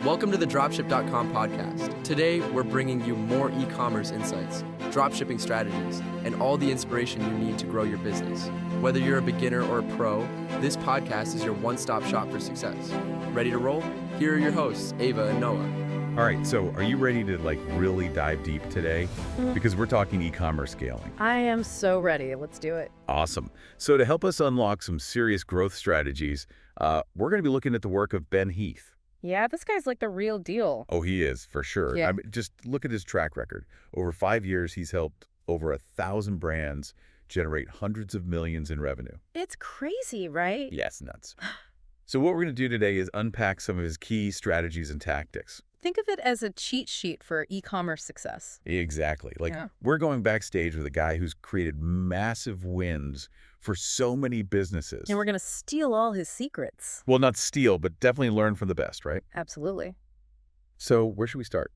Welcome to the Dropship.com podcast. Today, we're bringing you more e-commerce insights, dropshipping strategies, and all the inspiration you need to grow your business. Whether you're a beginner or a pro, this podcast is your one-stop shop for success. Ready to roll? Here are your hosts, Ava and Noah. All right, so are you ready to really dive deep today? Because we're talking e-commerce scaling. I am so ready. Let's do it. Awesome. So to help us unlock some serious growth strategies, we're going to be looking at the work of Ben Heath. Yeah, this guy's like the real deal. Oh, he is, for sure. Yeah. I mean, just look at his track record. Over 5 years, he's helped over 1,000 brands generate hundreds of millions in revenue. It's crazy, right? Yes, nuts. So what we're going to do today is unpack some of his key strategies and tactics. Think of it as a cheat sheet for e-commerce success. Exactly. We're going backstage with a guy who's created massive wins for so many businesses. And we're going to steal all his secrets. Well, not steal, but definitely learn from the best, right? Absolutely. So where should we start?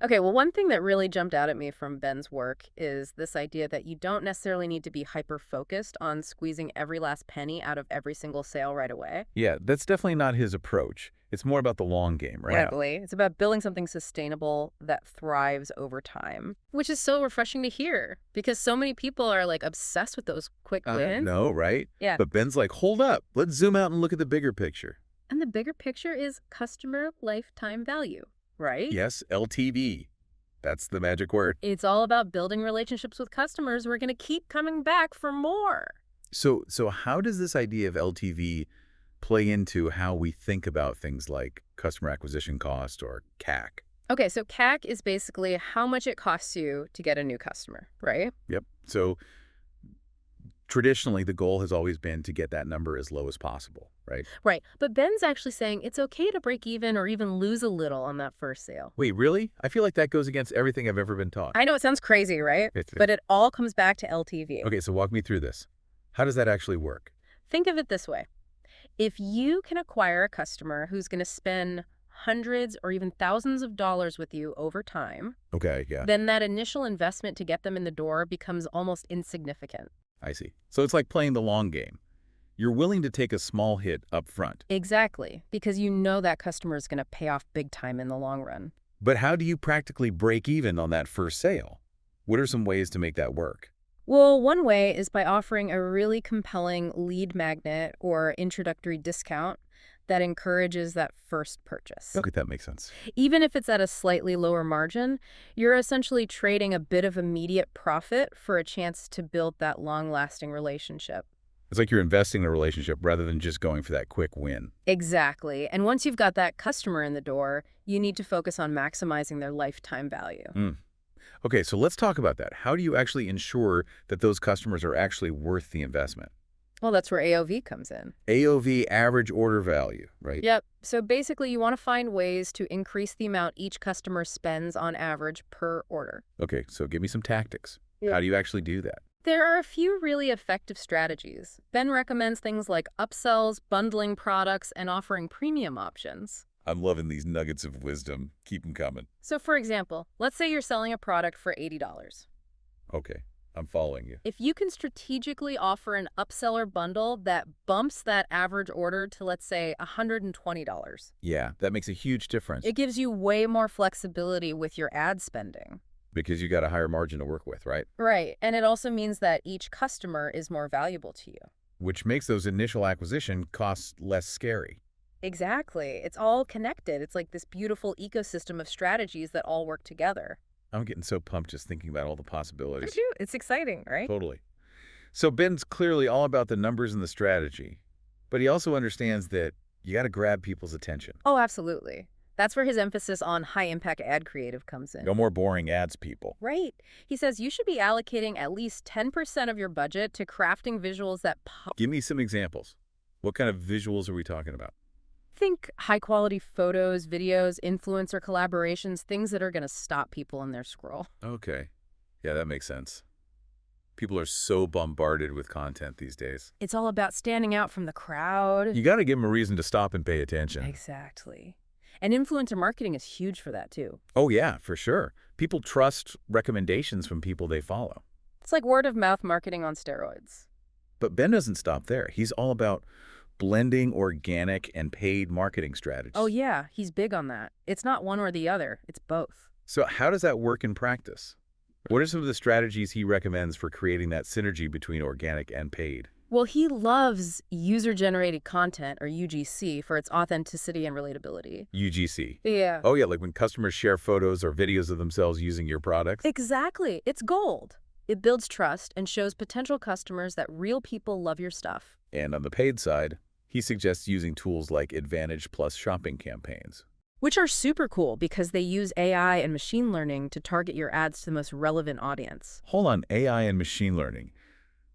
Okay, well, one thing that really jumped out at me from Ben's work is this idea that you don't necessarily need to be hyper-focused on squeezing every last penny out of every single sale right away. Yeah, that's definitely not his approach. It's more about the long game, right? Exactly. It's about building something sustainable that thrives over time, which is so refreshing to hear because so many people are obsessed with those quick wins. No, right? Yeah. But Ben's like, hold up. Let's zoom out and look at the bigger picture. And the bigger picture is customer lifetime value, right? Yes, LTV. That's the magic word. It's all about building relationships with customers who are going to keep coming back for more. So how does this idea of LTV play into how we think about things like customer acquisition cost or CAC? Okay, so CAC is basically how much it costs you to get a new customer, right? Yep. So traditionally, the goal has always been to get that number as low as possible, right? Right. But Ben's actually saying it's okay to break even or even lose a little on that first sale. Wait, really? I feel like that goes against everything I've ever been taught. I know it sounds crazy, right? But it all comes back to LTV. Okay, so walk me through this. How does that actually work? Think of it this way. If you can acquire a customer who's going to spend hundreds or even thousands of dollars with you over time, Okay, yeah, then that initial investment to get them in the door becomes almost insignificant. I see. So it's like playing the long game. You're willing to take a small hit up front. Exactly, because you know that customer is going to pay off big time in the long run. But how do you practically break even on that first sale? What are some ways to make that work? Well, one way is by offering a really compelling lead magnet or introductory discount that encourages that first purchase. Okay, that makes sense. Even if it's at a slightly lower margin, you're essentially trading a bit of immediate profit for a chance to build that long-lasting relationship. It's like you're investing in a relationship rather than just going for that quick win. Exactly. And once you've got that customer in the door, you need to focus on maximizing their lifetime value. Okay, so let's talk about that. How do you actually ensure that those customers are actually worth the investment? Well, that's where AOV comes in. AOV, average order value, right? Yep. So basically, you want to find ways to increase the amount each customer spends on average per order. Okay, so give me some tactics. Yeah. How do you actually do that? There are a few really effective strategies. Ben recommends things like upsells, bundling products, and offering premium options. I'm loving these nuggets of wisdom. Keep them coming. So for example, let's say you're selling a product for $80. Okay, I'm following you. If you can strategically offer an upseller bundle that bumps that average order to, let's say, $120, Yeah, that makes a huge difference it gives you way more flexibility with your ad spending. because you got a higher margin to work with, right? Right. And it also means that each customer is more valuable to you. Which makes those initial acquisition costs less scary. Exactly. It's all connected. It's like this beautiful ecosystem of strategies that all work together. I'm getting so pumped just thinking about all the possibilities. It's exciting, right? Totally. So Ben's clearly all about the numbers and the strategy, but he also understands that you got to grab people's attention. Oh, absolutely. That's where his emphasis on high-impact ad creative comes in. No more boring ads, people. Right. He says you should be allocating at least 10% of your budget to crafting visuals that pop. Give me some examples. What kind of visuals are we talking about? Think high-quality photos, videos, influencer collaborations, things that are going to stop people in their scroll. Okay. Yeah, that makes sense. People are so bombarded with content these days. It's all about standing out from the crowd. You got to give them a reason to stop and pay attention. Exactly. And influencer marketing is huge for that, too. Oh, yeah, for sure. People trust recommendations from people they follow. It's like word-of-mouth marketing on steroids. But Ben doesn't stop there. He's all about blending organic and paid marketing strategies. Oh yeah, he's big on that. It's not one or the other, it's both. So how does that work in practice? What are some of the strategies he recommends for creating that synergy between organic and paid? Well, he loves user-generated content, or UGC, for its authenticity and relatability. UGC. Yeah. Oh yeah, like when customers share photos or videos of themselves using your products. Exactly. It's gold. It builds trust and shows potential customers that real people love your stuff. And on the paid side, he suggests using tools like Advantage Plus shopping campaigns. Which are super cool because they use AI and machine learning to target your ads to the most relevant audience. Hold on, AI and machine learning.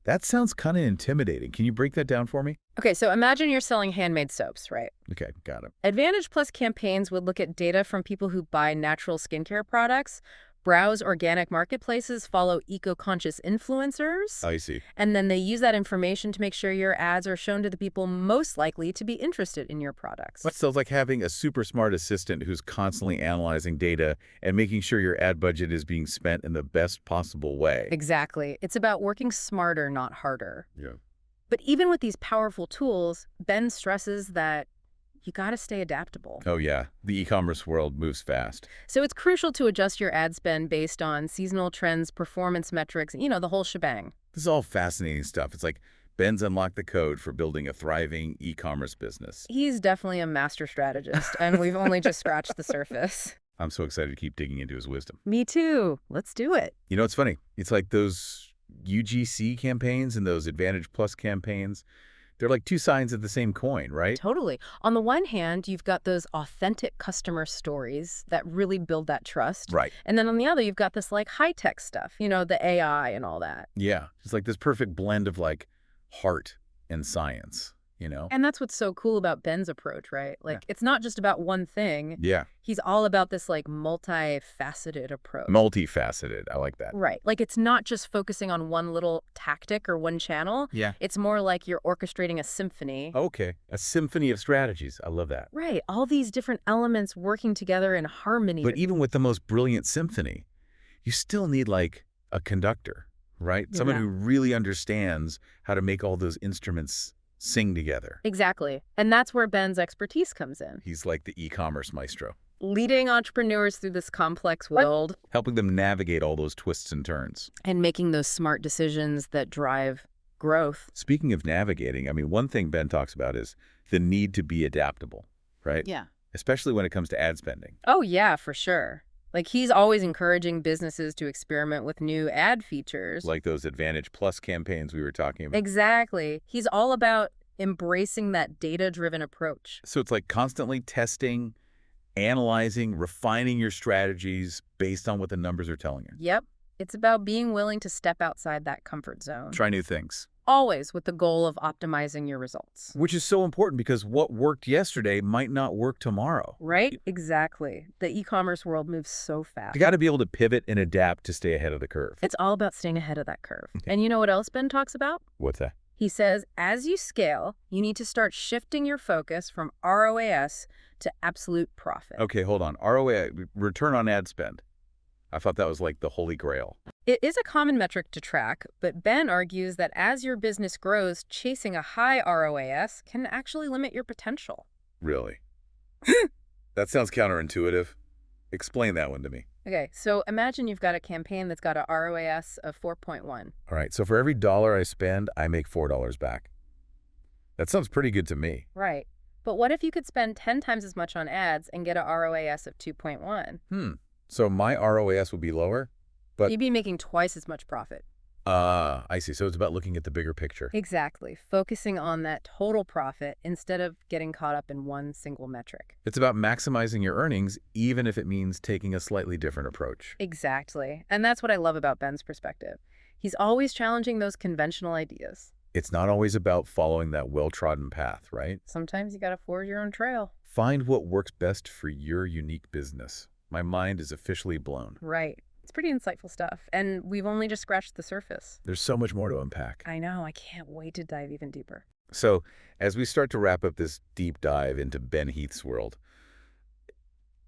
That sounds kind of intimidating. Can you break that down for me? Okay, so imagine you're selling handmade soaps, right? Okay, got it. Advantage Plus campaigns would look at data from people who buy natural skincare products, browse organic marketplaces, follow eco-conscious influencers, I see. and then they use that information to make sure your ads are shown to the people most likely to be interested in your products. That sounds like having a super smart assistant who's constantly analyzing data and making sure your ad budget is being spent in the best possible way. Exactly. It's about working smarter, not harder. Yeah. But even with these powerful tools, Ben stresses that you got to stay adaptable. Oh yeah, the e-commerce world moves fast. So it's crucial to adjust your ad spend based on seasonal trends, performance metrics, the whole shebang. This is all fascinating stuff. It's like Ben's unlocked the code for building a thriving e-commerce business. He's definitely a master strategist, and we've only just scratched the surface. I'm so excited to keep digging into his wisdom. Me too. Let's do it. You know, it's funny. It's like those UGC campaigns and those Advantage Plus campaigns. They're like two sides of the same coin, right? Totally. On the one hand, you've got those authentic customer stories that really build that trust. Right. And then on the other, you've got this like high-tech stuff, the AI and all that. Yeah. It's like this perfect blend of like heart and science, And that's what's so cool about Ben's approach, right? Like, It's not just about one thing. Yeah. He's all about this like multifaceted approach. Multifaceted. I like that. Right. Like, it's not just focusing on one little tactic or one channel. Yeah. It's more like you're orchestrating a symphony. Okay. A symphony of strategies. I love that. Right. All these different elements working together in harmony. But even with the most brilliant symphony, you still need like a conductor, right? Yeah. Someone who really understands how to make all those instruments sing together. Exactly. And that's where Ben's expertise comes in. He's like the e-commerce maestro, Leading entrepreneurs through this complex world helping them navigate all those twists and turns. and making those smart decisions that drive growth. Speaking of navigating, I mean, one thing Ben talks about is the need to be adaptable, right? Yeah. Especially when it comes to ad spending. Oh, yeah, for sure. Like, he's always encouraging businesses to experiment with new ad features. Like those Advantage Plus campaigns we were talking about. Exactly. He's all about embracing that data-driven approach. So it's like constantly testing, analyzing, refining your strategies based on what the numbers are telling you. Yep. It's about being willing to step outside that comfort zone. Try new things. Always with the goal of optimizing your results. Which is so important because what worked yesterday might not work tomorrow. Right? Exactly. The e-commerce world moves so fast. You got to be able to pivot and adapt to stay ahead of the curve. It's all about staying ahead of that curve. Okay. And you know what else Ben talks about? What's that? He says, as you scale, you need to start shifting your focus from ROAS to absolute profit. Okay, hold on. ROA, return on ad spend. I thought that was like the holy grail. It is a common metric to track, but Ben argues that as your business grows, chasing a high ROAS can actually limit your potential. Really? That sounds counterintuitive. Explain that one to me. Okay, so imagine you've got a campaign that's got a ROAS of 4.1. All right, so for every dollar I spend, I make $4 back. That sounds pretty good to me. Right. But what if you could spend 10 times as much on ads and get a ROAS of 2.1? So my ROAS would be lower? But You'd be making twice as much profit. I see. So it's about looking at the bigger picture. Exactly. Focusing on that total profit instead of getting caught up in one single metric. It's about maximizing your earnings, even if it means taking a slightly different approach. Exactly. And that's what I love about Ben's perspective. He's always challenging those conventional ideas. It's not always about following that well-trodden path, right? Sometimes you gotta forge your own trail. Find what works best for your unique business. My mind is officially blown. Right. It's pretty insightful stuff. And we've only just scratched the surface. There's so much more to unpack. I know. I can't wait to dive even deeper. So, as we start to wrap up this deep dive into Ben Heath's world,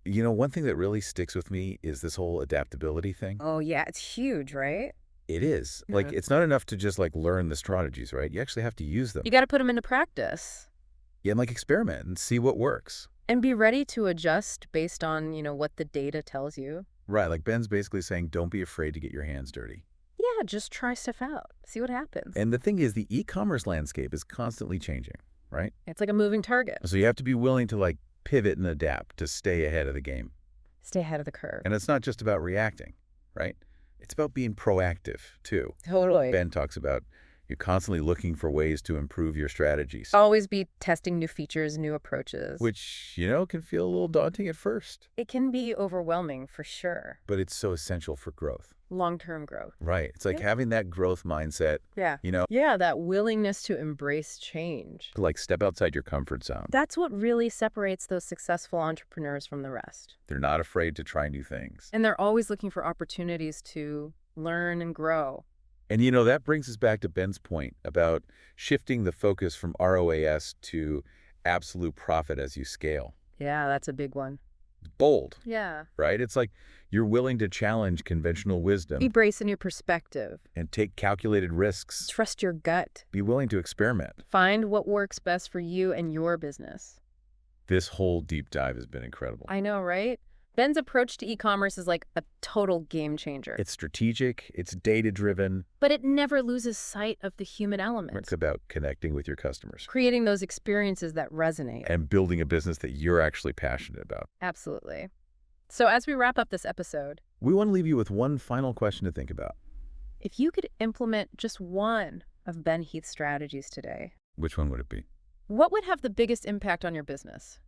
one thing that really sticks with me is this whole adaptability thing. Oh, yeah. It's huge, right? It is. Yeah. Like, it's not enough to just, learn the strategies, right? You actually have to use them. You gotta put them into practice. Yeah, and like experiment and see what works. And be ready to adjust based on, what the data tells you. Right, like Ben's basically saying, don't be afraid to get your hands dirty. Yeah, just try stuff out. See what happens. And the thing is, the e-commerce landscape is constantly changing, right? It's like a moving target. So you have to be willing to like pivot and adapt to stay ahead of the game. Stay ahead of the curve. And it's not just about reacting, right? It's about being proactive too. Totally. Ben talks about you're constantly looking for ways to improve your strategies. Always be testing new features, new approaches. Which, can feel a little daunting at first. It can be overwhelming for sure. But it's so essential for growth. Long-term growth. Right. It's like having that growth mindset. Yeah. You know, Yeah, that willingness to embrace change. to like step outside your comfort zone. That's what really separates those successful entrepreneurs from the rest. They're not afraid to try new things. And they're always looking for opportunities to learn and grow. And that brings us back to Ben's point about shifting the focus from ROAS to absolute profit as you scale. Yeah, that's a big one. Bold, Yeah. right? It's like you're willing to challenge conventional wisdom Embrace a new perspective. and take calculated risks. Trust your gut. Be willing to experiment. Find what works best for you and your business. This whole deep dive has been incredible. I know, right? Ben's approach to e-commerce is like a total game changer. It's strategic, it's data-driven. But it never loses sight of the human element. It's about connecting with your customers Creating those experiences that resonate. and building a business that you're actually passionate about. Absolutely. So as we wrap up this episode, We want to leave you with one final question to think about. if you could implement just one of Ben Heath's strategies today, Which one would it be? what would have the biggest impact on your business?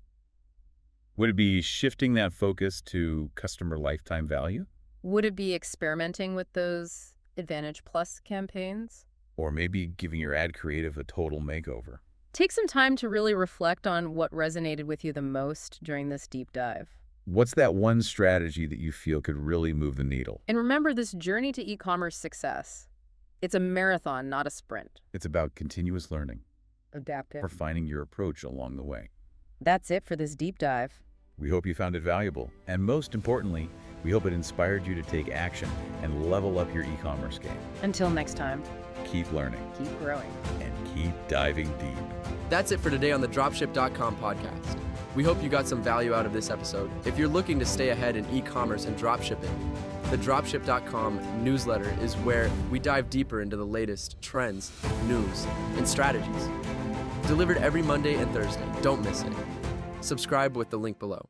Would it be shifting that focus to customer lifetime value? Would it be experimenting with those Advantage Plus campaigns? Or maybe giving your ad creative a total makeover? Take some time to really reflect on what resonated with you the most during this deep dive. What's that one strategy that you feel could really move the needle? And remember, this journey to e-commerce success, it's a marathon, not a sprint. It's about continuous learning, Adaptive. refining your approach along the way. That's it for this deep dive. We hope you found it valuable, and most importantly, we hope it inspired you to take action and level up your e-commerce game. Until next time, Keep learning keep growing. and keep diving deep. That's it for today on the Dropship.com podcast. We hope you got some value out of this episode. If you're looking to stay ahead in e-commerce and dropshipping, the Dropship.com newsletter is where we dive deeper into the latest trends, news, and strategies. Delivered every Monday and Thursday. Don't miss it. Subscribe with the link below.